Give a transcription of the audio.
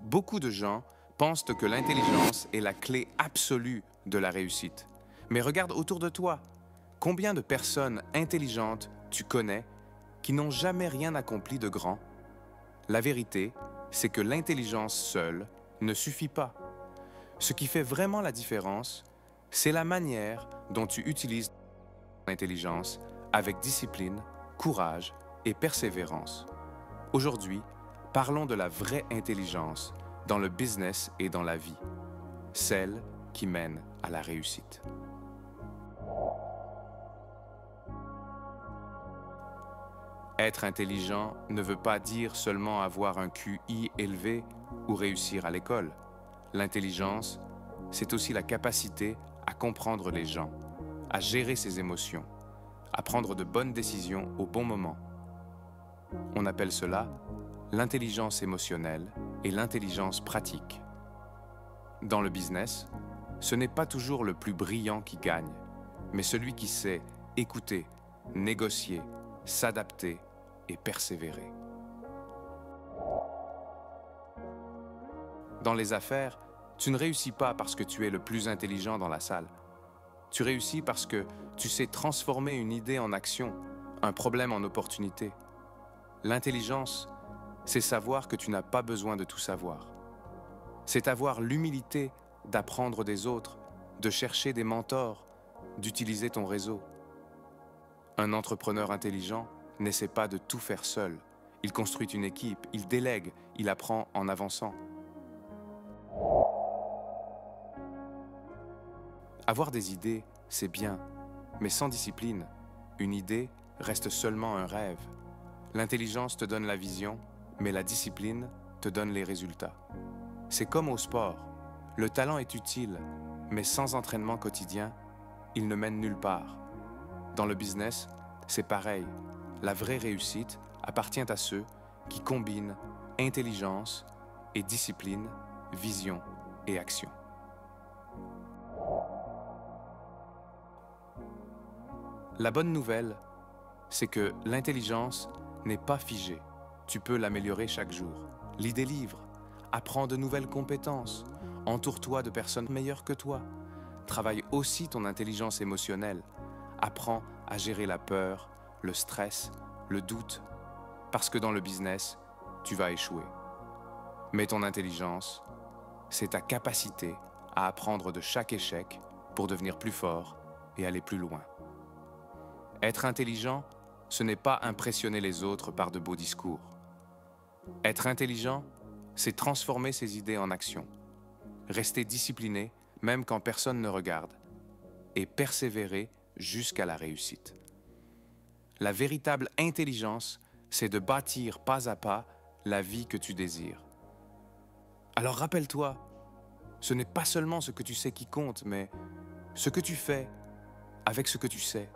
Beaucoup de gens pensent que l'intelligence est la clé absolue de la réussite. Mais regarde autour de toi. Combien de personnes intelligentes tu connais qui n'ont jamais rien accompli de grand? La vérité, c'est que l'intelligence seule ne suffit pas. Ce qui fait vraiment la différence, c'est la manière dont tu utilises l'intelligence avec discipline, courage et persévérance. Aujourd'hui, parlons de la vraie intelligence dans le business et dans la vie, celle qui mène à la réussite. Être intelligent ne veut pas dire seulement avoir un QI élevé ou réussir à l'école. L'intelligence, c'est aussi la capacité à comprendre les gens, à gérer ses émotions, à prendre de bonnes décisions au bon moment. On appelle cela l'intelligence émotionnelle et l'intelligence pratique. Dans le business, ce n'est pas toujours le plus brillant qui gagne, mais celui qui sait écouter, négocier, s'adapter et persévérer. Dans les affaires, tu ne réussis pas parce que tu es le plus intelligent dans la salle. Tu réussis parce que tu sais transformer une idée en action, un problème en opportunité. L'intelligence, c'est savoir que tu n'as pas besoin de tout savoir. C'est avoir l'humilité d'apprendre des autres, de chercher des mentors, d'utiliser ton réseau. Un entrepreneur intelligent n'essaie pas de tout faire seul. Il construit une équipe, il délègue, il apprend en avançant. Avoir des idées, c'est bien, mais sans discipline, une idée reste seulement un rêve. L'intelligence te donne la vision, mais la discipline te donne les résultats. C'est comme au sport. Le talent est utile, mais sans entraînement quotidien, il ne mène nulle part. Dans le business, c'est pareil. La vraie réussite appartient à ceux qui combinent intelligence et discipline, vision et action. La bonne nouvelle, c'est que l'intelligence n'est pas figée. Tu peux l'améliorer chaque jour. Lis des livres, apprends de nouvelles compétences, entoure-toi de personnes meilleures que toi. Travaille aussi ton intelligence émotionnelle. Apprends à gérer la peur, le stress, le doute, parce que dans le business, tu vas échouer. Mais ton intelligence, c'est ta capacité à apprendre de chaque échec pour devenir plus fort et aller plus loin. Être intelligent, ce n'est pas impressionner les autres par de beaux discours. Être intelligent, c'est transformer ses idées en action, rester discipliné même quand personne ne regarde, et persévérer jusqu'à la réussite. La véritable intelligence, c'est de bâtir pas à pas la vie que tu désires. Alors rappelle-toi, ce n'est pas seulement ce que tu sais qui compte, mais ce que tu fais avec ce que tu sais.